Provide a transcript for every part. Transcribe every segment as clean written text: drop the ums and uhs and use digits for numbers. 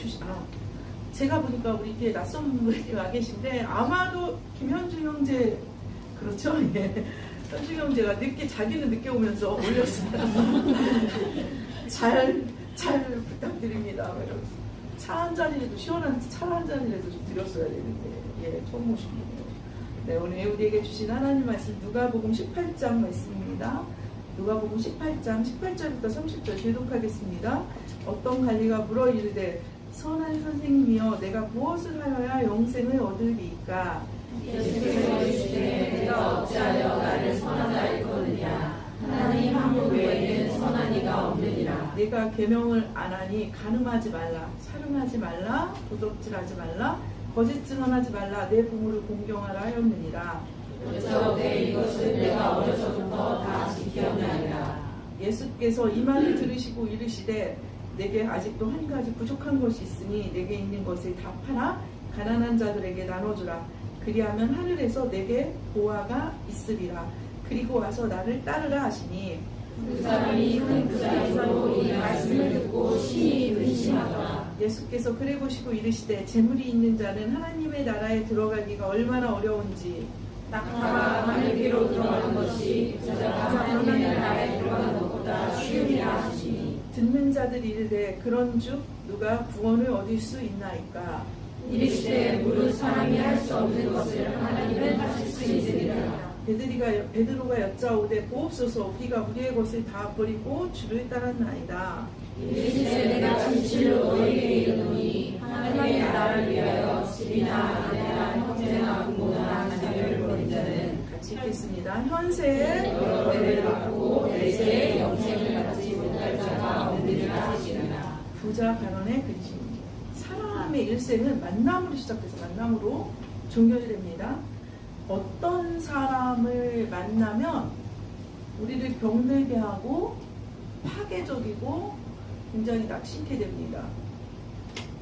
주시나. 제가 보니까 우리 뒤에 낯선 분이 와 계신데 아마도 김현중 형제 그렇죠? 예. 현중 형제가 자기는 늦게 오면서 올렸습니다. 잘 부탁드립니다. 차 한 잔이라도 시원한 차 한 잔이라도 좀 드렸어야 되는데 예, 처음 오신 분이에요. 네, 오늘 우리에게 주신 하나님 말씀 누가복음 18장 말씀입니다. 누가복음 18장 18절부터 30절 교독하겠습니다. 어떤 관리가 물어 이르되 선한 선생님이여 내가 무엇을 하여야 영생을 얻으리이까? 예수께서 이르시되 내가 어찌하여 나를 선하다 일컫느냐? 하나님 한 분 외에는 선한 이가 없느니라. 내가 계명을 안 하니 간음하지 말라, 살인하지 말라, 도둑질하지 말라, 거짓 증언하지 말라, 내 부모를 공경하라 하였느니라. 여짜오되 이것을 내가 어려서부터 다 지켰나이다. 예수께서 이 말을 들으시고 이르시되 내게 아직도 한 가지 부족한 것이 있으니 내게 있는 것을 다 팔아 가난한 자들에게 나눠주라. 그리하면 하늘에서 내게 보화가 있으리라. 그리고 와서 나를 따르라 하시니 그 사람이 큰 부자이므로 이 말씀을 듣고 심히 근심하더라. 예수께서 그래 보시고 이르시되 재물이 있는 자는 하나님의 나라에 들어가기가 얼마나 어려운지 낙타가 하늘귀로 들어가는 것이 부자가 하나님의 나라에 들어가는 것보다 쉬우니라 하시니 듣는 자들이 이르되 그런즉 누가 구원을 얻을 수 있나이까? 이르시되 무릇 사람이 할 수 없는 것을 하나님은 하실 수 있으리라. 베드로가 여짜오되 보옵소서 우리가 우리의 것을 다 버리고 주를 따랐나이다. 이르시되 내가 진실로 너희에게 이르노니 하나님의 나라를 위하여 집이나 아내나 형제나 부모나 자녀를 버린 자는 같이 읽겠습니다. 현세에 여러 배를 받고 내세에 영생을 받지 못할 자가 없느니라 하시니라. 부자 가난의 근심. 사람의 일생은 만남으로 시작해서 만남으로 종결이 됩니다. 어떤 사람을 만나면 우리를 병들게 하고 파괴적이고 굉장히 낙심케 됩니다.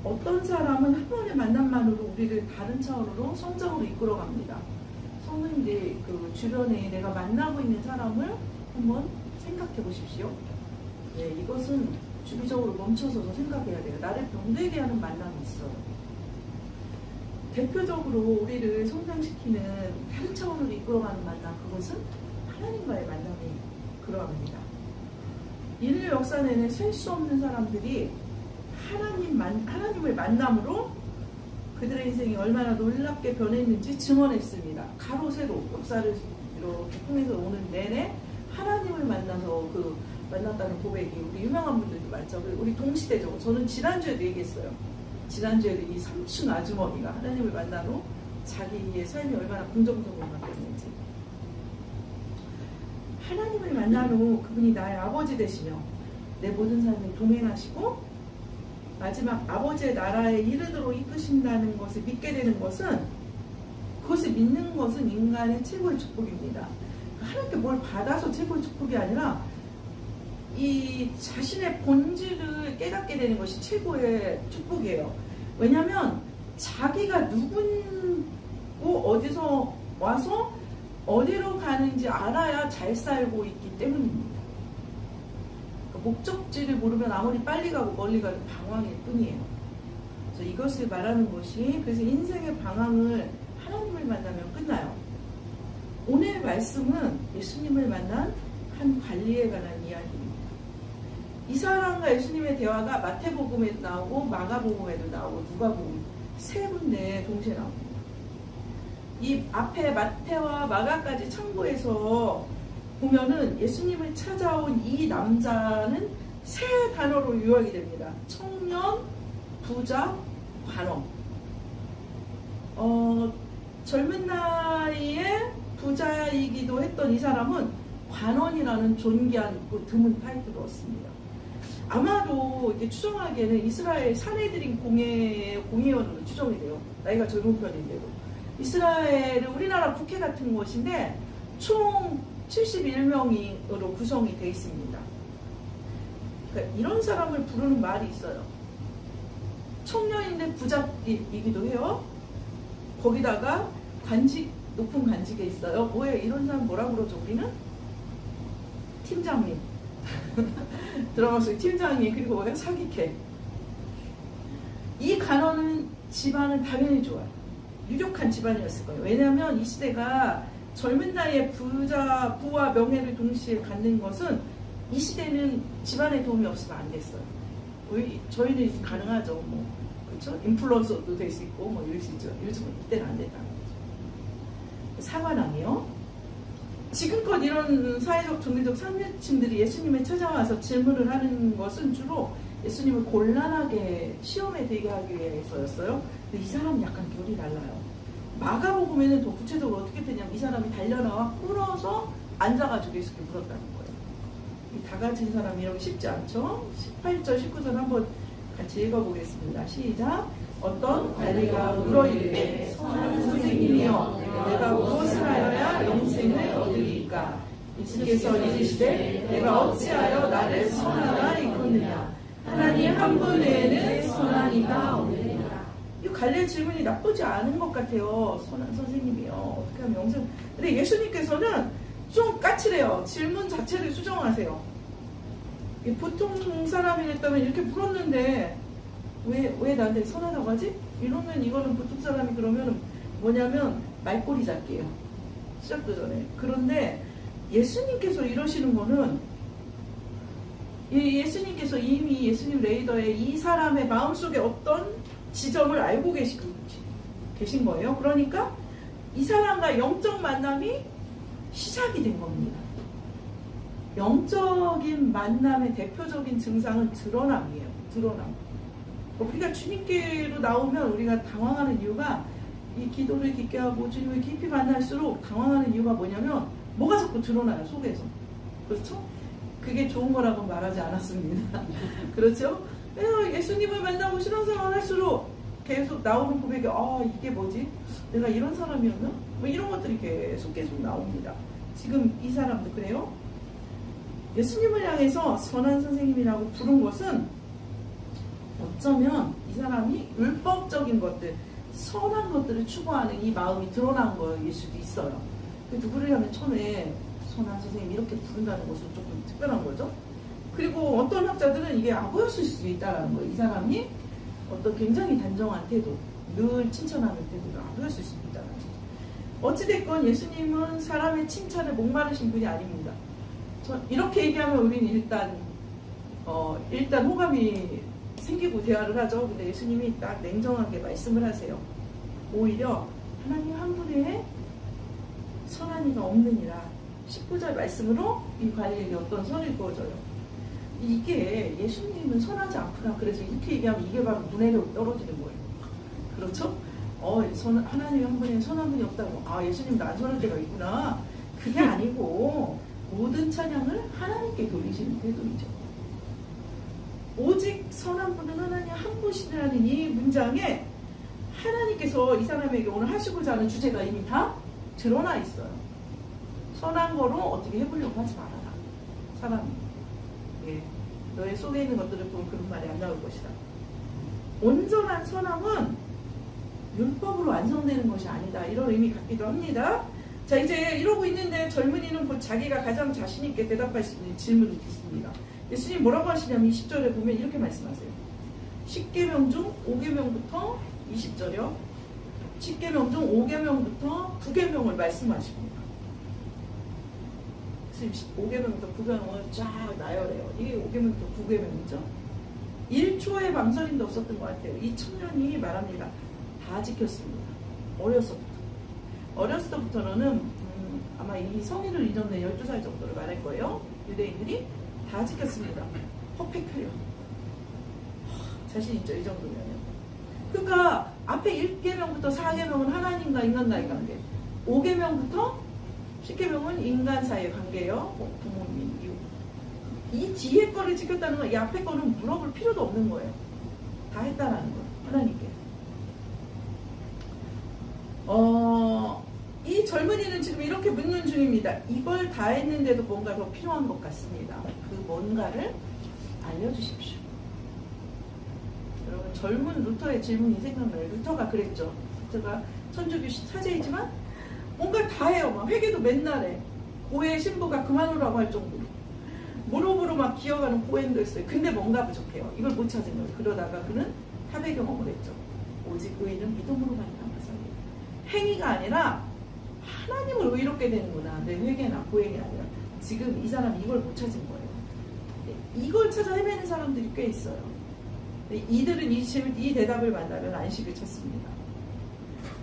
어떤 사람은 한 번의 만남만으로 우리를 다른 차원으로 성장으로 이끌어갑니다. 성도님들 그 주변에 내가 만나고 있는 사람을 한번 생각해 보십시오. 네, 이것은 주기적으로 멈춰서서 생각해야 돼요. 나를 병들게 하는 만남이 있어요. 대표적으로 우리를 성장시키는 다른 차원으로 이끌어가는 만남, 그것은 하나님과의 만남이 그러합니다. 인류 역사 내내 셀 수 없는 사람들이 하나님을 만남으로 그들의 인생이 얼마나 놀랍게 변했는지 증언했습니다. 가로 세로 역사를 이렇게 통해서 오는 내내 하나님을 만나서 만났다는 고백이 우리 유명한 분들도 많죠. 우리 동시대적으로 저는 지난주에도 얘기했어요. 지난주에도 이 3층 아주머니가 하나님을 만나러 자기의 삶이 얼마나 긍정적으로 바뀌었는지. 하나님을 만난 후 그분이 나의 아버지 되시며 내 모든 삶에 동행하시고 마지막 아버지의 나라에 이르도록 이끄신다는 것을 믿게 되는 것은, 그것을 믿는 것은 인간의 최고의 축복입니다. 하나님께 뭘 받아서 최고의 축복이 아니라 이 자신의 본질을 깨닫게 되는 것이 최고의 축복이에요. 왜냐하면 자기가 누구고 어디서 와서 어디로 가는지 알아야 잘 살고 있기 때문입니다. 목적지를 모르면 아무리 빨리 가고 멀리 가도 방황일 뿐이에요. 그래서 이것을 말하는 것이, 그래서 인생의 방황을 하나님을 만나면 끝나요. 오늘 말씀은 예수님을 만난 한 관리에 관한 이야기입니다. 이 사람과 예수님의 대화가 마태복음에도 나오고 마가복음에도 나오고 누가복음 세 군데 동시에 나옵니다. 이 앞에 마태와 마가까지 참고해서 보면은 예수님을 찾아온 이 남자는 세 단어로 요약이 됩니다. 청년, 부자, 관원. 젊은 나이에 부자이기도 했던 이 사람은 관원이라는 존귀한 드문 타이틀을 얻습니다. 아마도 이렇게 추정하기에는 이스라엘 사내들인 공회원으로 추정이 돼요. 나이가 젊은 편인데도. 이스라엘은 우리나라 국회 같은 곳인데 총 71명으로 구성이 되어 있습니다. 그러니까 이런 사람을 부르는 말이 있어요. 청년인데 부자이기도 해요. 거기다가 높은 관직에 있어요. 뭐예요? 이런 사람 뭐라고 그러죠? 우리는? 팀장님. 드라마 속 팀장님, 그리고 사기캐. 이 간호는 집안은 당연히 좋아요. 유력한 집안이었을 거예요. 왜냐하면 이 시대가 젊은 나이에 부와 명예를 동시에 갖는 것은 이 시대는 집안의 도움이 없으면 안 됐어요. 저희는 가능하죠. 뭐 그렇죠? 인플루언서도 될 수 있고 뭐 이럴 수 있죠. 요즘은 이때는 안 됐다는 거죠. 사관왕이요. 지금껏 이런 사회적 종교적 상류층들이 예수님에 찾아와서 질문을 하는 것은 주로 예수님을 곤란하게 시험에 들게 하기 위해서였어요. 근데 이 사람은 약간 결이 달라요. 마가복음에는 더 구체적으로 어떻게 되냐면 이 사람이 달려나와 꿇어서 앉아가지고 예수께 물었다는 거예요. 이 다 가진 사람이 이러기 쉽지 않죠? 18절, 19절 한번 같이 읽어보겠습니다. 시작. 어떤 관리가 물어 이르되 선한 선생님이여 내가 무엇을 하여야 영생을 얻으리이까? 예수께서 이르시되 내가 어찌하여 나를 선하다 이끄느냐? 하나님 한 분 외에는 선한 이가 없느니라. 이 갈래 질문이 나쁘지 않은 것 같아요. 선한 선생님이요. 어떻게 하면 영생? 근데 예수님께서는 좀 까칠해요. 질문 자체를 수정하세요. 보통 사람이랬다면 이렇게 물었는데 왜 나한테 선하다고 하지? 이러면 이거는 보통 사람이 그러면 뭐냐면 말꼬리 잡기예요. 시작도 전에. 그런데 예수님께서 이러시는 거는 예수님께서 이미 예수님 레이더에 이 사람의 마음속에 어떤 지점을 알고 계신 거예요. 그러니까 이 사람과 영적 만남이 시작이 된 겁니다. 영적인 만남의 대표적인 증상은 드러남이에요. 드러남. 우리가 주님께로 나오면 우리가 당황하는 이유가 이 기도를 깊게 하고 주님을 깊이 만날수록 당황하는 이유가 뭐냐면 뭐가 자꾸 드러나요. 속에서. 그렇죠? 그게 좋은 거라고 말하지 않았습니다. 그렇죠? 예수님을 만나고 신앙생활 할수록 계속 나오는 고백이 이게 뭐지? 내가 이런 사람이었나? 뭐 이런 것들이 계속 나옵니다. 지금 이 사람도 그래요? 예수님을 향해서 선한 선생님이라고 부른 것은 어쩌면 이 사람이 율법적인 것들, 선한 것들을 추구하는 이 마음이 드러난 거일 수도 있어요. 누구를 하면 처음에 선한 선생님 이렇게 부른다는 것은 조금 특별한 거죠. 그리고 어떤 학자들은 이게 아부였을 수도 있다는 거예요. 이 사람이 어떤 굉장히 단정한 태도, 늘 칭찬하는 태도가 아부였을 수도 있다는 거죠. 어찌됐건 예수님은 사람의 칭찬에 목마르신 분이 아닙니다. 이렇게 얘기하면 우리는 일단 호감이 생기고 대화를 하죠. 근데 예수님이 딱 냉정하게 말씀을 하세요. 오히려 하나님 한 분에 선한 이가 없느니라. 19절 말씀으로 이 관리에게 어떤 선을 그어줘요. 이게 예수님은 선하지 않구나. 그래서 이렇게 얘기하면 이게 바로 눈에 떨어지는 거예요. 그렇죠? 하나님 한 분에 선한 분이 없다고. 예수님도 안 선할 때가 있구나. 그게 아니고 모든 찬양을 하나님께 돌리시는 태도이죠. 오직 선한 분은 하나님 한 분이라는 이 문장에 하나님께서 이 사람에게 오늘 하시고자 하는 주제가 이미 다 드러나 있어요. 선한 거로 어떻게 해보려고 하지 말아라. 사람이. 너의 속에 있는 것들을 보면 그런 말이 안 나올 것이다. 온전한 선함은 율법으로 완성되는 것이 아니다. 이런 의미 같기도 합니다. 자, 이제 이러고 있는데 젊은이는 곧 자기가 가장 자신있게 대답할 수 있는 질문을 듣습니다. 예수님 뭐라고 하시냐면 20절에 보면 이렇게 말씀하세요. 10계명 중 5계명부터 20절이요. 10계명 중 5계명부터 9계명을 말씀하십니다. 5계명부터 9계명을 쫙 나열해요. 이게 5계명부터 9계명이죠. 1초의 망설임도 없었던 것 같아요. 이 청년이 말합니다. 다 지켰습니다. 어렸을 때부터는 아마 이 성인을 잊었네 12살 정도를 말할 거예요. 유대인들이 다 지켰습니다. 퍼펙트요. 자신 있죠, 이 정도면요. 그러니까 앞에 1계명부터 4계명은 하나님과 인간과의 관계, 5계명부터 10계명은 인간 사이의 관계예요. 부모님, 이웃. 이 뒤에 거를 지켰다는 건 이 앞에 거는 물어볼 필요도 없는 거예요. 다 했다라는 거예요. 하나님께. 이 젊은이는 지금 이렇게 묻는 중입니다. 이걸 다 했는데도 뭔가 더 필요한 것 같습니다. 그 뭔가를 알려주십시오. 여러분, 젊은 루터의 질문이 생각나요. 루터가 그랬죠. 루터가 천주교 사제이지만 뭔가 다 해요. 막 회개도 맨날 해. 고해 신부가 그만오라고 할 정도로. 무릎으로 막 기어가는 보행도 했어요. 근데 뭔가 부족해요. 이걸 못 찾은 거예요. 그러다가 그는 탑의 경험을 했죠. 오직 의인은 믿음으로 말미암아서. 행위가 아니라 하나님을 의롭게 되는구나. 내 회개나 보행이 아니라. 지금 이 사람이 이걸 못 찾은 거예요. 이걸 찾아 헤매는 사람들이 꽤 있어요. 이들은 이 대답을 만나면 안식을 찾습니다.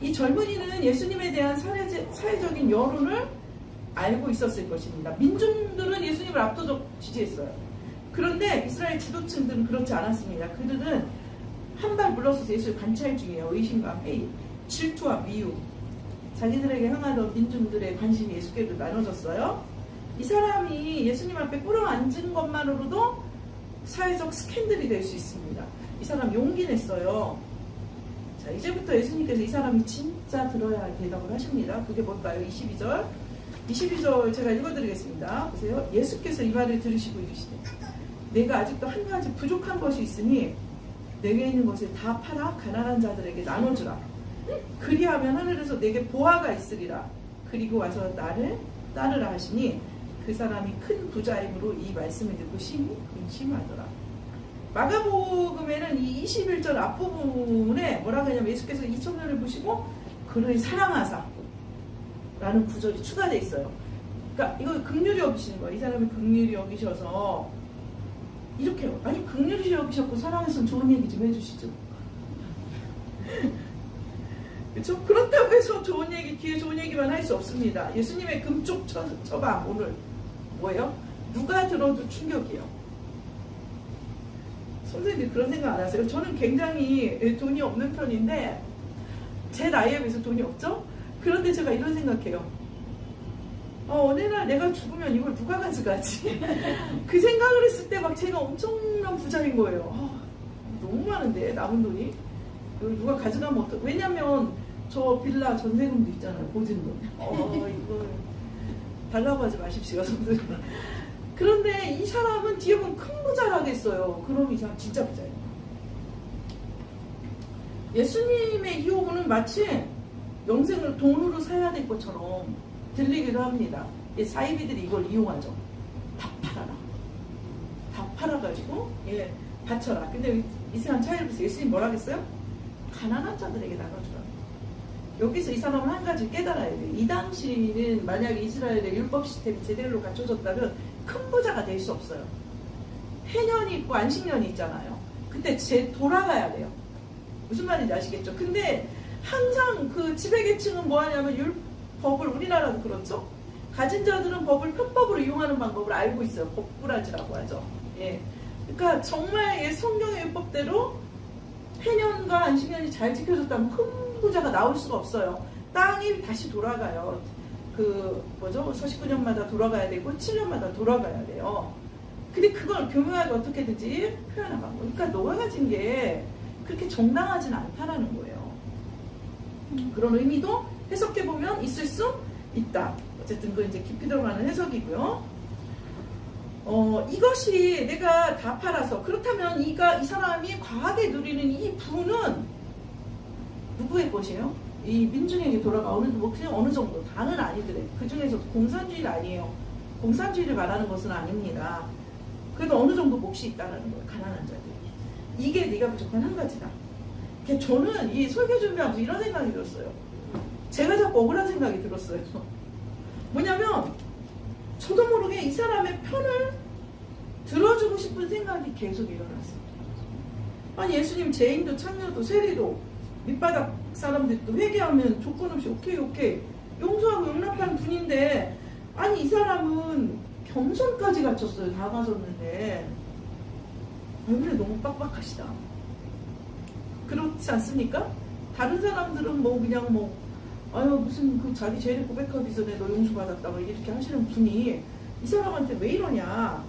이 젊은이는 예수님에 대한 사회적인 여론을 알고 있었을 것입니다. 민중들은 예수님을 압도적 지지했어요. 그런데 이스라엘 지도층들은 그렇지 않았습니다. 그들은 한 발 물러서서 예수를 관찰 중이에요. 의심과 회의, 질투와 미움. 자기들에게 향하던 민중들의 관심이 예수께로 나눠졌어요. 이 사람이 예수님 앞에 꿇어앉은 것만으로도 사회적 스캔들이 될 수 있습니다. 이 사람 용기 냈어요. 자, 이제부터 예수님께서 이 사람이 진짜 들어야 할 대답을 하십니다. 그게 뭘까요? 22절 제가 읽어드리겠습니다. 보세요. 예수께서 이 말을 들으시고 이르시되 내가 아직도 한 가지 부족한 것이 있으니 내게 있는 것을 다 팔아 가난한 자들에게 나눠주라. 그리하면 하늘에서 내게 보화가 있으리라. 그리고 와서 나를 따르라 하시니 그 사람이 큰 부자이므로 이 말씀을 듣고 심히 근심하더라. 마가복음에는 이 21절 앞부분에 뭐라고 하냐면 예수께서 이 청년을 보시고 그를 사랑하사 라는 구절이 추가되어 있어요. 그러니까 이거 긍휼히 여기시는 거예요. 이 사람이 긍휼히 여기셔서 이렇게 아니 긍휼히 여기셨고 사랑했으면 좋은 얘기 좀 해주시죠. 그렇죠? 그렇다고 해서 좋은 얘기 뒤에 좋은 얘기만 할 수 없습니다. 예수님의 금쪽 처방 오늘 뭐예요? 누가 들어도 충격이에요. 선생님들 그런 생각 안 하세요? 저는 굉장히 돈이 없는 편인데 제 나이에 비해서 돈이 없죠? 그런데 제가 이런 생각해요. 어느 날 내가 죽으면 이걸 누가 가져가지? 그 생각을 했을 때 막 제가 엄청난 부자인 거예요. 너무 많은데 남은 돈이 이걸 누가 가져가면 어떡해? 왜냐면 저 빌라 전세금도 있잖아요. 보증금. 이거 달라고 하지 마십시오. 그런데 이 사람은 뒤에 보면 큰 부자를 하겠어요. 그럼 이 사람 진짜 부자예요. 예수님의 유혹은 마치 영생을 돈으로 사야 될 것처럼 들리기도 합니다. 사이비들이 이걸 이용하죠. 다 팔아라. 다 팔아가지고 바쳐라. 근데 이상한 차이를 보세요. 예수님 뭐라 했어요? 가난한 자들에게 나눠주라. 여기서 이 사람은 한 가지 깨달아야 돼요. 이 당시는 만약에 이스라엘의 율법 시스템이 제대로 갖춰졌다면 큰 부자가 될 수 없어요. 해년이 있고 안식년이 있잖아요. 그때 돌아가야 돼요. 무슨 말인지 아시겠죠? 근데 항상 그 지배계층은 뭐 하냐면 법을 우리나라도 그렇죠? 가진 자들은 법을 편법으로 이용하는 방법을 알고 있어요. 법꾸라지라고 하죠. 그러니까 정말 성경의 율법대로 해년과 안식년이 잘 지켜졌다면 큰 부자가 나올 수가 없어요. 땅이 다시 돌아가요. 서식 9년마다 돌아가야 되고 7년마다 돌아가야 돼요. 근데 그걸 교묘하게 어떻게든지 표현한 방법. 그러니까 너가 가진 게 그렇게 정당하진 않다라는 거예요. 그런 의미도 해석해보면 있을 수 있다. 어쨌든 그 이제 깊이 들어가는 해석이고요. 이것이 내가 다 팔아서 그렇다면 이 사람이 과하게 누리는 이 부는 누구의 것이에요? 이 민중에게 돌아가 어느 정도 다는 아니더래. 그 중에서 공산주의가 아니에요. 공산주의를 말하는 것은 아닙니다. 그래도 어느 정도 몫이 있다는 거예요. 가난한 자들. 이게 네가 부족한 한 가지다. 저는 이 설교 준비하면서 이런 생각이 들었어요. 제가 자꾸 억울한 생각이 들었어요. 뭐냐면 저도 모르게 이 사람의 편을 들어주고 싶은 생각이 계속 일어났어요. 아니 예수님 죄인도 창녀도 세리도 밑바닥 사람들도 회개하면 조건 없이 오케이 용서하고 용납하는 분인데 아니 이 사람은 겸손까지 갖췄어요. 다 가졌는데 얼굴에 너무 빡빡하시다. 그렇지 않습니까? 다른 사람들은 무슨 자기 죄를 고백하기 전에 너 용서받았다 이렇게 하시는 분이 이 사람한테 왜 이러냐.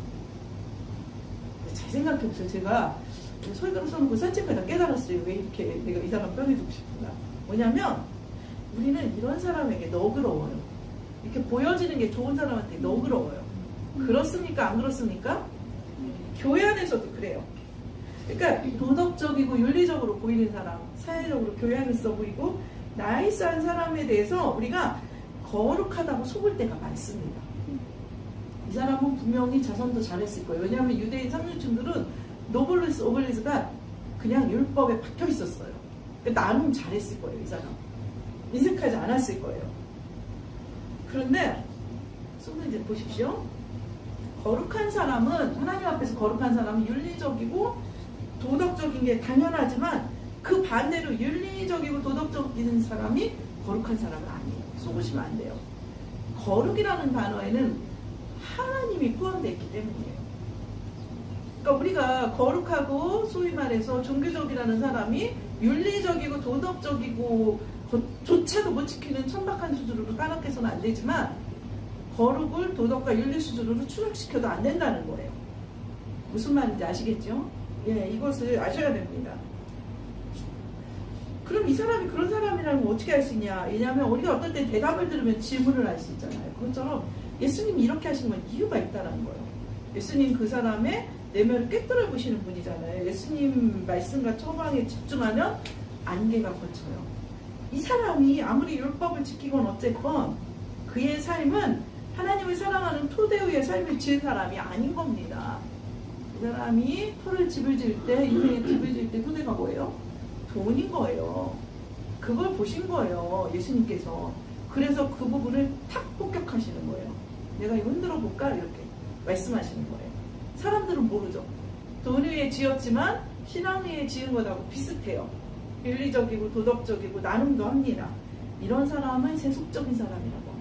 잘 생각해보세요. 제가 설교를 써놓고 산책하다 깨달았어요. 왜 이렇게 내가 이 사람 편에 두고 싶구나. 뭐냐면 우리는 이런 사람에게 너그러워요. 이렇게 보여지는 게 좋은 사람한테 너그러워요. 그렇습니까? 안 그렇습니까? 교회 안에서도 그래요. 그러니까 도덕적이고 윤리적으로 보이는 사람, 사회적으로 교양 있어 보이고 나이스한 사람에 대해서 우리가 거룩하다고 속을 때가 많습니다. 이 사람은 분명히 자선도 잘했을 거예요. 왜냐하면 유대인 상류층들은 노블리스 오블리스가 그냥 율법에 박혀 있었어요. 그러니까 나름 잘했을 거예요. 이 사람 인색하지 않았을 거예요. 그런데 성도 이제 보십시오. 거룩한 사람은, 하나님 앞에서 거룩한 사람은 윤리적이고 도덕적인 게 당연하지만 그 반대로 윤리적이고 도덕적인 사람이 거룩한 사람은 아니에요. 속으시면 안 돼요. 거룩이라는 단어에는 하나님이 포함되어 있기 때문이에요. 그러니까 우리가 거룩하고 소위 말해서 종교적이라는 사람이 윤리적이고 도덕적이고 조차도 못 지키는 천박한 수준으로 까놓게서는 안 되지만 거룩을 도덕과 윤리 수준으로 추락시켜도 안 된다는 거예요. 무슨 말인지 아시겠죠? 예, 이것을 아셔야 됩니다. 그럼 이 사람이 그런 사람이라는 걸 어떻게 알 수 있냐? 왜냐하면 우리가 어떨 때 대답을 들으면 질문을 할 수 있잖아요. 그것처럼 예수님이 이렇게 하신 건 이유가 있다는 거예요. 예수님 그 사람의 내면을 꿰뚫어 보시는 분이잖아요. 예수님 말씀과 처방에 집중하면 안개가 걷혀요. 이 사람이 아무리 율법을 지키건 어쨌건 그의 삶은 하나님을 사랑하는 토대의 삶을 지은 사람이 아닌 겁니다. 이 사람이 집을 지을 때, 인생의 집을 지을 때 토대가 뭐예요? 돈인 거예요. 그걸 보신 거예요. 예수님께서. 그래서 그 부분을 탁 폭격하시는 거예요. 내가 이거 흔들어 볼까? 이렇게 말씀하시는 거예요. 사람들은 모르죠. 돈 위에 지었지만 신앙 위에 지은 것하고 비슷해요. 윤리적이고 도덕적이고 나눔도 합니다. 이런 사람은 세속적인 사람이라고 합니다.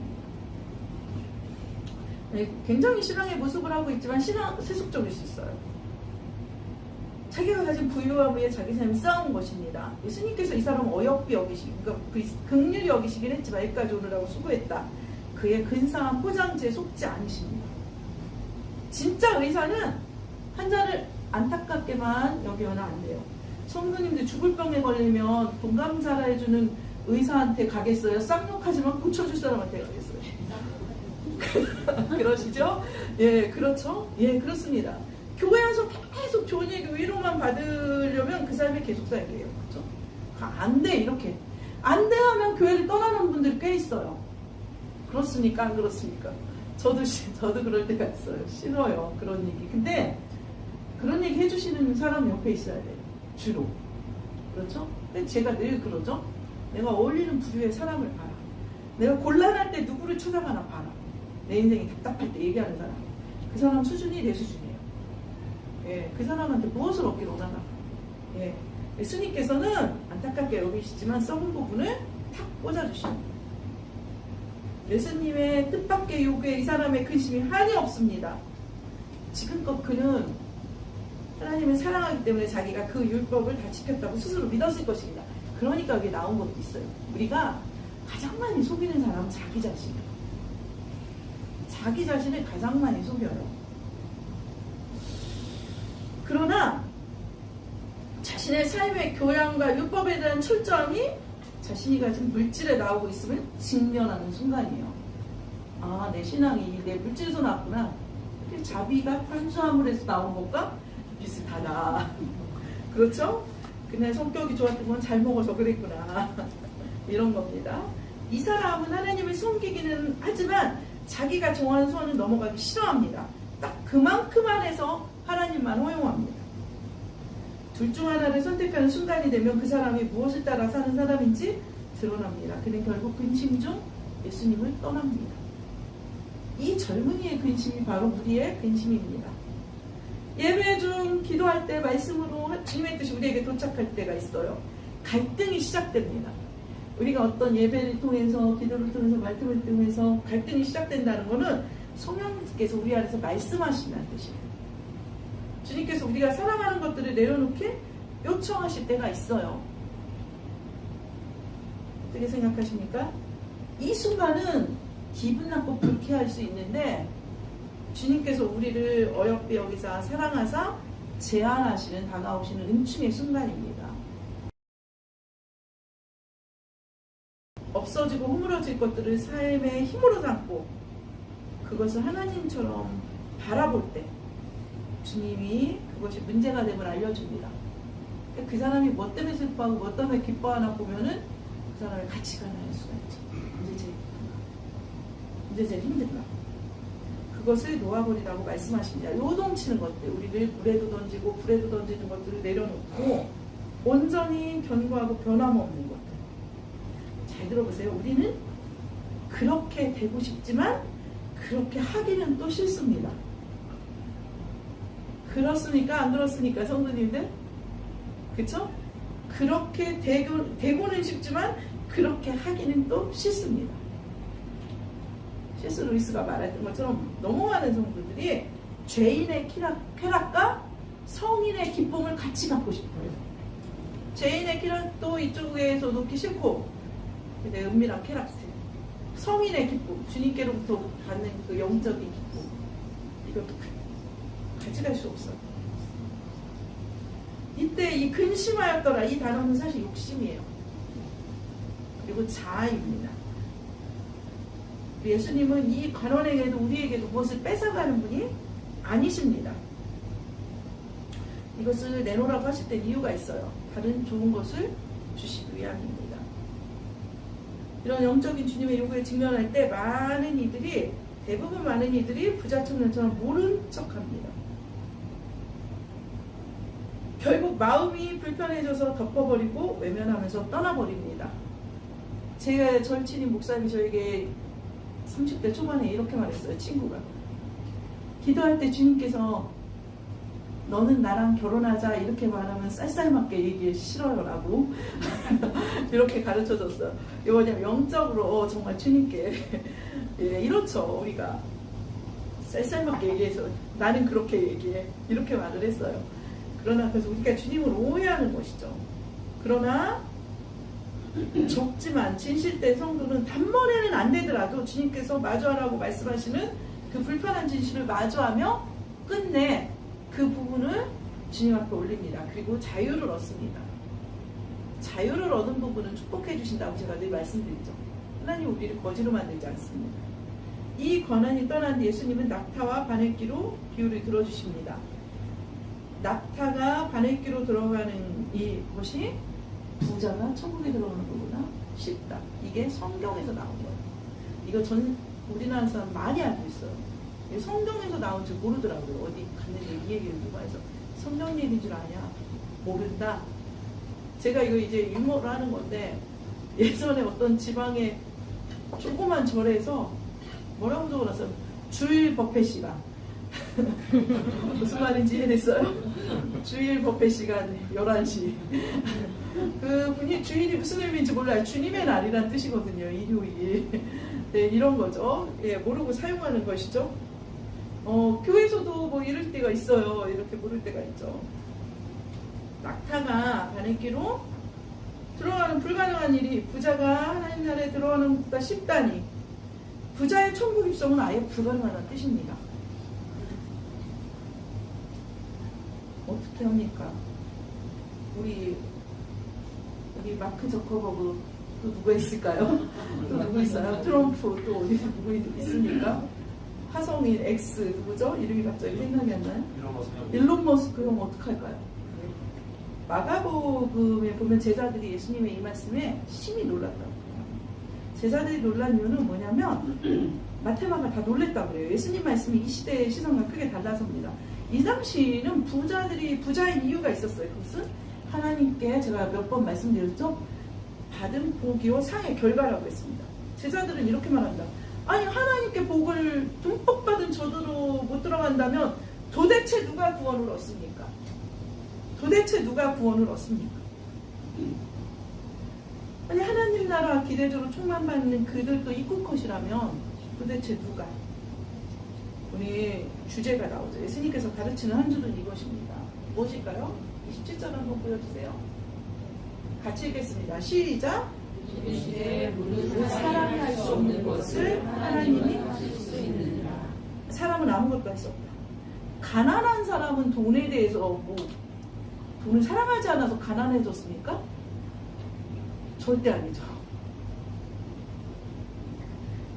네, 굉장히 신앙의 모습을 하고 있지만 세속적일 수 있어요. 자기가 가진 부유와 위에 자기 삶이 쌓은 것입니다. 예수님께서 이 사람을 어여삐 여기시기, 그러니까 긍휼히 여기시긴 했지만 여기까지 오느라고 수고했다. 그의 근사한 포장지에 속지 않으십니다. 진짜 의사는 환자를 안타깝게만 여기면 안 돼요. 성도님들 죽을 병에 걸리면 동감자라 해주는 의사한테 가겠어요? 쌍욕하지만 고쳐줄 사람한테 가겠어요? 그러시죠? 예, 그렇죠? 예, 그렇습니다. 교회 와서 계속 좋은 얘기, 위로만 받으려면 그 삶에 계속 살게 해요. 그렇죠? 안 돼, 이렇게. 안 돼 하면 교회를 떠나는 분들이 꽤 있어요. 그렇습니까? 안 그렇습니까? 저도 그럴 때가 있어요. 싫어요. 그런 얘기. 근데 그런 얘기 해주시는 사람 옆에 있어야 돼요. 주로. 그렇죠? 근데 제가 늘 그러죠. 내가 어울리는 부류의 사람을 봐라. 내가 곤란할 때 누구를 찾아가나 봐라. 내 인생이 답답할 때 얘기하는 사람. 그 사람 수준이 내 수준이에요. 예, 그 사람한테 무엇을 얻기를 원하나. 예, 예수님께서는 안타깝게 여기시지만 썩은 부분을 탁 꽂아주십니다. 예수님의 뜻밖의 요구에 이 사람의 근심이 한이 없습니다. 지금껏 그는 하나님을 사랑하기 때문에 자기가 그 율법을 다 지켰다고 스스로 믿었을 것입니다. 그러니까 여기 나온 것도 있어요. 우리가 가장 많이 속이는 사람은 자기 자신이에요. 자기 자신을 가장 많이 속여요. 그러나 자신의 삶의 교양과 율법에 대한 철저함이 자신이 가진 물질에 나오고 있음을 직면하는 순간이에요. 아, 내 신앙이 내 물질에서 나왔구나. 자비가 탄수화물에서 나온 것과 비슷하다. 그렇죠? 그날 성격이 좋았던 건 잘 먹어서 그랬구나. 이런 겁니다. 이 사람은 하나님을 섬기기는 하지만 자기가 정한 선을 넘어가기 싫어합니다. 딱 그만큼 안에서 하나님만 허용합니다. 둘 중 하나를 선택하는 순간이 되면 그 사람이 무엇을 따라 사는 사람인지 드러납니다. 그는 결국 근심 중 예수님을 떠납니다. 이 젊은이의 근심이 바로 우리의 근심입니다. 예배 중 기도할 때 말씀으로 주님의 뜻이 우리에게 도착할 때가 있어요. 갈등이 시작됩니다. 우리가 어떤 예배를 통해서, 기도를 통해서, 말씀을 통해서 갈등이 시작된다는 것은 성령님께서 우리 안에서 말씀하신다는 뜻이에요. 주님께서 우리가 사랑하는 것들을 내려놓게 요청하실 때가 있어요. 어떻게 생각하십니까? 이 순간은 기분 나쁘고 불쾌할 수 있는데 주님께서 우리를 어여삐 여기사 사랑하사 제한하시는, 다가오시는 은총의 순간입니다. 없어지고 허물어질 것들을 삶의 힘으로 삼고 그것을 하나님처럼 바라볼 때 주님이 그것이 문제가 됨을 알려줍니다. 그 사람이 뭐 때문에 슬퍼하고 뭐 때문에 기뻐하나 보면은 그 사람의 가치관을 알 수가 있죠. 이제 제일 기쁘다. 이제 제일 힘들다. 그것을 놓아버리라고 말씀하십니다. 요동치는 것들, 우리를 물에도 던지고 불에도 던지는 것들을 내려놓고 온전히 견고하고 변함없는 것들. 잘 들어보세요. 우리는 그렇게 되고 싶지만 그렇게 하기는 또 싫습니다. 그렇습니까? 안 그렇습니까? 성도님들? 그쵸? 그렇게 되고는 싶지만 그렇게 하기는 또 싫습니다. C.S. 루이스가 말했던 것처럼 너무 많은 성도들이 죄인의 쾌락과 성인의 기쁨을 같이 갖고 싶어요. 죄인의 쾌락도 이쪽에서 놓기 싫고 근데 은밀한 쾌락들, 성인의 기쁨, 주님께로부터 받는 그 영적인 기쁨, 이것도 같이 갈 수 없어요. 이때 이 근심하였더라, 이 단어는 사실 욕심이에요. 그리고 자아입니다. 예수님은 이 관원에게도 우리에게도 무엇을 뺏어가는 분이 아니십니다. 이것을 내놓으라고 하실 때 이유가 있어요. 다른 좋은 것을 주시기 위함입니다. 이런 영적인 주님의 요구에 직면할 때 대부분 많은 이들이 부자 청년처럼 모른 척합니다. 결국 마음이 불편해져서 덮어버리고 외면하면서 떠나버립니다. 제 절친인 목사님이 저에게 30대 초반에 이렇게 말했어요. 친구가 기도할 때 주님께서 너는 나랑 결혼하자 이렇게 말하면 쌀쌀맞게 얘기해 싫어요라고 이렇게 가르쳐줬어요. 이거 뭐냐면 영적으로 정말 주님께 예, 이렇죠. 우리가 쌀쌀맞게 얘기해서 나는 그렇게 얘기해 이렇게 말을 했어요. 그러나 그래서 우리가 주님을 오해하는 것이죠. 그러나 좁지만 진실된 성도는 단번에는 안 되더라도 주님께서 마주하라고 말씀하시는 그 불편한 진실을 마주하며 끝내 그 부분을 주님 앞에 올립니다. 그리고 자유를 얻습니다. 자유를 얻은 부분은 축복해 주신다고 제가 늘 말씀드리죠. 하나님 우리를 거지로 만들지 않습니다. 이 권한이 떠난 뒤 예수님은 낙타와 바늘기로 비유를 들어주십니다. 낙타가 바늘기로 들어가는 이것이 부자가 천국에 들어가는 것보다 쉽다. 이게 성경에서 나온 거예요. 이거 우리나라 사람 많이 알고 있어요. 성경에서 나온 줄 모르더라고요. 어디 갔는데 이 얘기를 누가 해서 성경 얘기인 줄 아냐? 모른다. 제가 이거 이제 유머로 하는 건데 예전에 어떤 지방의 조그만 절에서 뭐라고 적어놨어요? 주일 법회 시간. 무슨 말인지 이해됐어요? 주일 법회 시간 11시. 그 분이 주일이 무슨 의미인지 몰라요. 주님의 날이란 뜻이거든요. 일요일. 네, 이런 거죠. 예, 모르고 사용하는 것이죠. 교회에서도 뭐 이럴 때가 있어요. 이렇게 모를 때가 있죠. 낙타가 바늘기로 들어가는 불가능한 일이 부자가 하나님 나라에 들어가는 것보다 쉽다니 부자의 천국 입성은 아예 불가능하다는 뜻입니다. 어떻게 합니까? 우리 마크 저커버그 또 누가 있을까요? 또 누구 있어요? 트럼프 또 어디 누구 있습니까? 화성인 X 누구죠? 이름이 갑자기 생각이 안 나요? 일론 머스크 형 어떡할까요? 마가복음에 보면 제자들이 예수님의 이 말씀에 심히 놀랐다고. 제자들이 놀란 이유는 뭐냐면 마테마가 다 놀랬다고 그래요. 예수님 말씀이 이 시대의 시선과 크게 달라서입니다. 이 당시는 부자인 이유가 있었어요. 그것은 하나님께 제가 몇 번 말씀드렸죠? 받은 복이요 상의 결과라고 했습니다. 제자들은 이렇게 말합니다. 아니 하나님께 복을 듬뿍 받은 저들로 못 들어간다면 도대체 누가 구원을 얻습니까? 도대체 누가 구원을 얻습니까? 아니 하나님 나라 기대적으로 충만받는 그들도 입국 컷이라면 도대체 누가? 우리 주제가 나오죠. 예수님께서 가르치는 한 줄은 이것입니다. 무엇일까요? 27절 한번 보여주세요. 같이 읽겠습니다. 시작. 사람이 할 수 없는 것을 하나님이 하실 수 있느니라. 사람은 아무것도 할 수 없다. 가난한 사람은 돈에 대해서 돈을 사랑하지 않아서 가난해졌습니까? 절대 아니죠.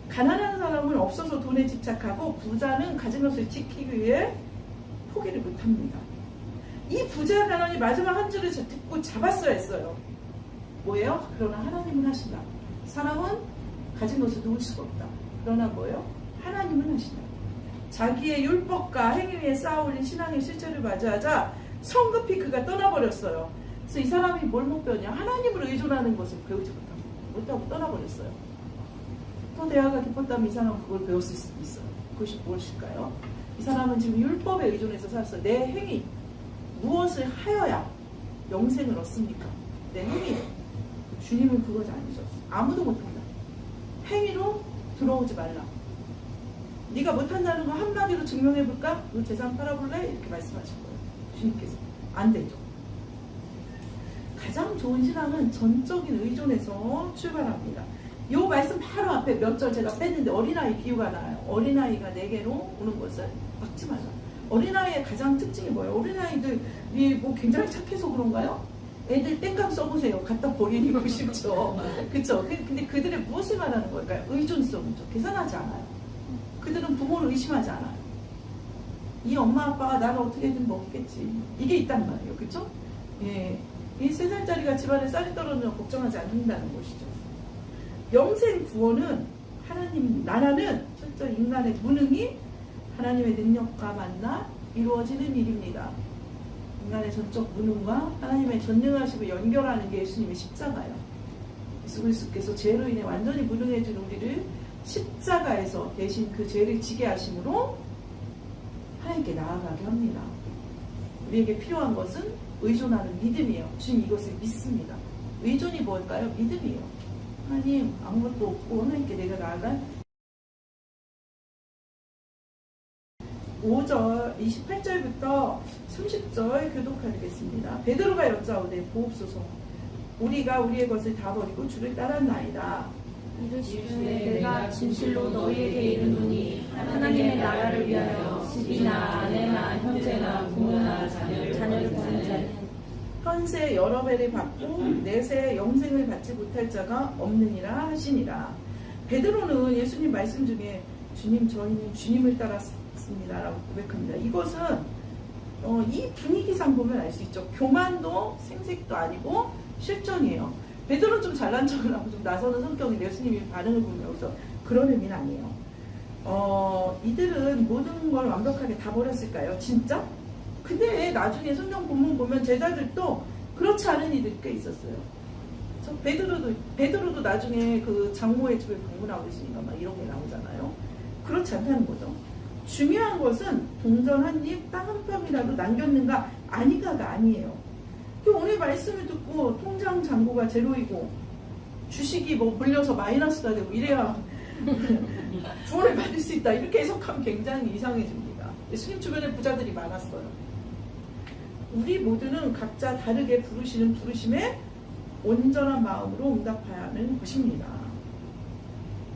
가난한 사람은 없어서 돈에 집착하고 부자는 가진 것을 지키기 위해 포기를 못합니다. 이 부자 가난이 마지막 한 줄을 듣고 잡았어야 했어요. 뭐예요? 그러나 하나님은 하신다. 사람은 가진 것을 놓을 수가 없다. 그러나 뭐예요? 하나님은 하신다. 자기의 율법과 행위 위에 쌓아올린 신앙의 실체를 맞이하자 성급히 그가 떠나버렸어요. 그래서 이 사람이 뭘 못 배웠냐? 하나님을 의존하는 것을 배우지 못하고 떠나버렸어요. 또 대화가 깊었다면 이 사람은 그걸 배웠을 수도 있어요. 그것이 무엇일까요? 이 사람은 지금 율법에 의존해서 살았어요. 내 행위, 무엇을 하여야 영생을 얻습니까? 내 행위. 주님은 그거지 아니죠. 아무도 못한다. 행위로 들어오지 말라. 네가 못한다는 거 한마디로 증명해볼까? 너 재산 팔아볼래? 이렇게 말씀하신 거예요. 주님께서. 안 되죠. 가장 좋은 신앙은 전적인 의존에서 출발합니다. 이 말씀 바로 앞에 몇 절 제가 뺐는데 어린아이 비유가 나와요. 어린아이가 내게로 오는 것을 막지 말라. 어린아이의 가장 특징이 뭐예요? 어린아이들이 뭐 굉장히 착해서 그런가요? 애들 땡깡 써보세요. 갖다 버리고 싶죠. 그쵸? 근데 그들의 무엇을 말하는 걸까요? 의존성이죠. 계산하지 않아요. 그들은 부모를 의심하지 않아요. 이 엄마 아빠가 나를 어떻게든 먹겠지. 이게 있단 말이에요. 그쵸? 예. 이 3살짜리가 집안에 쌀이 떨어지면 걱정하지 않는다는 것이죠. 영생 구원은 하나님 나라는 철저히 인간의 무능이 하나님의 능력과 만나 이루어지는 일입니다. 인간의 전적 무능과 하나님의 전능하심을 연결하는 게 예수님의 십자가예요. 예수 그리스도께서 죄로 인해 완전히 무능해진 우리를 십자가에서 대신 그 죄를 지게 하심으로 하나님께 나아가게 합니다. 우리에게 필요한 것은 의존하는 믿음이에요. 주님 이것을 믿습니다. 의존이 뭘까요? 믿음이에요. 하나님 아무것도 없고 하나님께 내가 나아간 5절 28절부터 30절 교독하겠습니다. 베드로가 여짜오되 보옵소서 우리가 우리의 것을 다 버리고 주를 따랐나이다. 이르시되 내가 진실로 너희에게 이르노니 하나님의 나라를 위하여 집이나 아내나 형제나 부모나 자녀를 구하는 자는 현세 여러 배를 받고 내세 영생을 받지 못할 자가 없느니라 하시니라. 베드로는 예수님 말씀 중에 주님 저희는 주님을 따랐습니다 라고 고백합니다. 이것은 이 분위기상 보면 알 수 있죠. 교만도 생색도 아니고 실존이에요. 베드로는 좀 잘난 척을 하고 좀 나서는 성격인데 예수님이 반응을 보면 여기서 그런 의미는 아니에요. 이들은 모든 걸 완벽하게 다 버렸을까요? 진짜? 근데 나중에 성경 본문 보면 제자들도 그렇지 않은 이들이 꽤 있었어요. 베드로도 나중에 그 장모의 집을 방문하고 있으니까 막 이런 게 나오잖아요. 그렇지 않다는 거죠. 중요한 것은 동전 한 입, 땅 한 뼘이라도 남겼는가 아니가가 아니에요. 오늘 말씀을 듣고 통장 잔고가 제로이고 주식이 뭐 물려서 마이너스가 되고 이래야 구원을 받을 수 있다 이렇게 해석하면 굉장히 이상해집니다. 예수님 주변에 부자들이 많았어요. 우리 모두는 각자 다르게 부르시는 부르심에 온전한 마음으로 응답해야 하는 것입니다.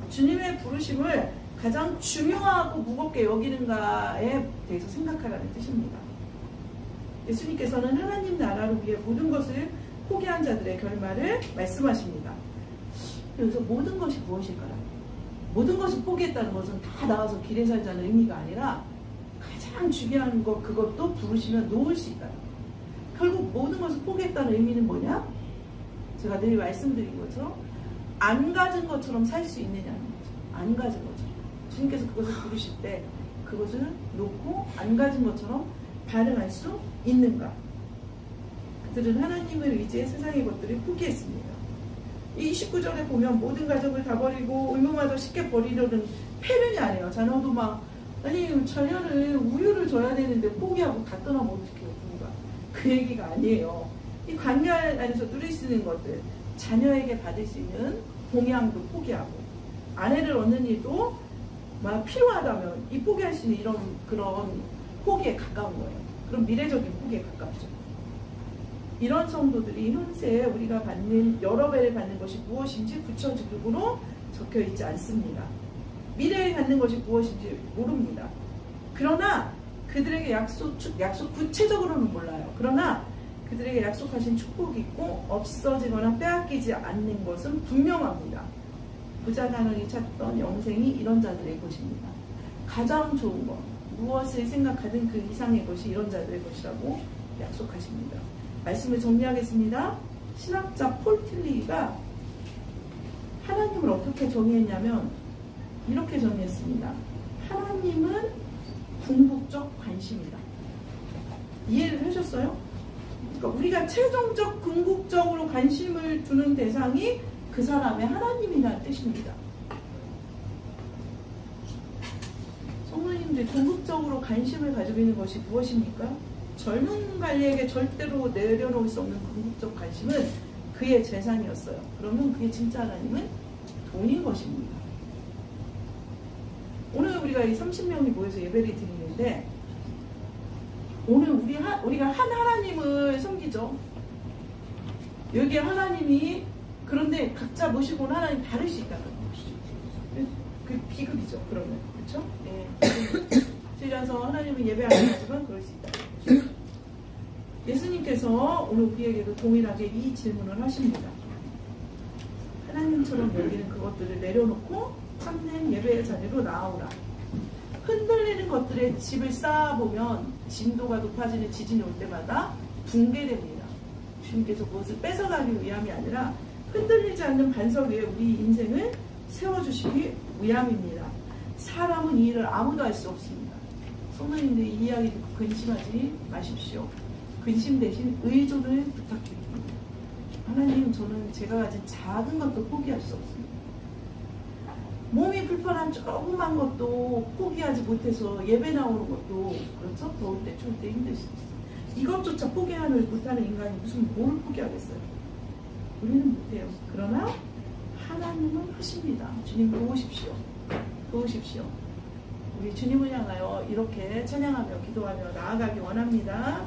주님의 부르심을 가장 중요하고 무겁게 여기는가에 대해서 생각하라는 뜻입니다. 예수님께서는 하나님 나라를 위해 모든 것을 포기한 자들의 결말을 말씀하십니다. 여기서 모든 것이 무엇일까요? 모든 것을 포기했다는 것은 다 나와서 길에 살자는 의미가 아니라 가장 중요한 것 그것도 부르시면 놓을 수 있다. 결국 모든 것을 포기했다는 의미는 뭐냐? 제가 늘 말씀드린 것처럼 안 가진 것처럼 살 수 있느냐는 거죠. 안 가진 것처럼. 주님께서 그것을 부르실 때 그것을 놓고 안 가진 것처럼 반응할 수 있는가? 그들은 하나님을 의지해 세상의 것들을 포기했습니다. 이 29절에 보면 모든 가족을 다 버리고 의무마저 쉽게 버리려는 패륜이 아니에요. 자녀도 막 아니 자녀를 우유를 줘야 되는데 포기하고 다 떠나면 어떡해요 부모가. 그 얘기가 아니에요. 이 관계 안에서 누릴 수 있는 것들 자녀에게 받을 수 있는 봉양도 포기하고 아내를 얻는 일도 막 필요하다면 이 포기할 수 있는 이런 그런 포기에 가까운 거예요. 그럼 미래적인 포기에 가깝죠. 이런 성도들이 현세에 우리가 받는 여러 배를 받는 것이 무엇인지 구체적으로 적혀 있지 않습니다. 미래에 갖는 것이 무엇인지 모릅니다. 그러나 그들에게 약속 구체적으로는 몰라요. 그러나 그들에게 약속하신 축복이 있고 없어지거나 빼앗기지 않는 것은 분명합니다. 부자간원이 찾던 영생이 이런 자들의 것입니다. 가장 좋은 것, 무엇을 생각하든 그 이상의 것이 이런 자들의 것이라고 약속하십니다. 말씀을 정리하겠습니다. 신학자 폴 틸리가 하나님을 어떻게 정의했냐면 이렇게 정의했습니다. 하나님은 궁극적 관심이다. 이해를 하셨어요? 그러니까 우리가 최종적 궁극적으로 관심을 두는 대상이 그 사람의 하나님이라는 뜻입니다. 성도님들 궁극적으로 관심을 가지고 있는 것이 무엇입니까? 젊은 관리에게 절대로 내려놓을 수 없는 궁극적 관심은 그의 재산이었어요. 그러면 그의 진짜 하나님은 돈인 것입니다. 오늘 우리가 이 30명이 모여서 예배를 드리는데 오늘 우리가 한 하나님을 섬기죠. 여기에 하나님이 그런데 각자 모시고 온 하나님 다를 수 있다는 것이죠. 그 비극이죠. 그러면 그렇죠? 예. 그래서 하나님은 예배 안 하지만 그럴 수 있다는 것이죠. 예수님께서 오늘 우리에게도 동일하게 이 질문을 하십니다. 하나님처럼 여기는 그것들을 내려놓고 참된 예배의 자리로 나아오라. 흔들리는 것들에 집을 쌓아보면 진도가 높아지는 지진이 올 때마다 붕괴됩니다. 주님께서 무엇을 뺏어가기 위함이 아니라 흔들리지 않는 반석 위에 우리 인생을 세워주시기 위함입니다. 사람은 이 일을 아무도 할 수 없습니다. 성도님들 이 이야기 듣고 근심하지 마십시오. 근심 대신 의존을 부탁드립니다. 하나님, 저는 제가 가진 작은 것도 포기할 수 없습니다. 몸이 불편한 조그만 것도 포기하지 못해서 예배 나오는 것도 그렇죠? 더울 때 추울 때 힘들 수 있어요. 이것조차 포기하는 못하는 인간이 무슨 뭘 포기하겠어요? 우리는 못해요. 그러나 하나님은 하십니다. 주님 도우십시오. 도우십시오. 우리 주님을 향하여 이렇게 찬양하며 기도하며 나아가기 원합니다.